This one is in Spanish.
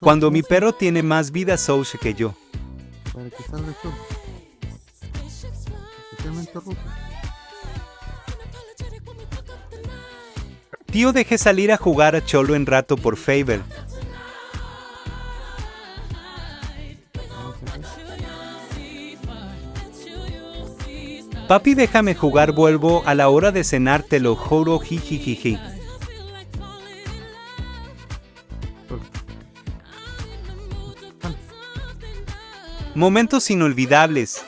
Cuando mi perro tiene más vida Souls que yo. Para que salga solo. Especialmente Rusia. Tío, deje salir a jugar a Cholo en rato por favor. Papi, déjame jugar, vuelvo a la hora de cenar, te lo juro, jijijiji. Momentos inolvidables.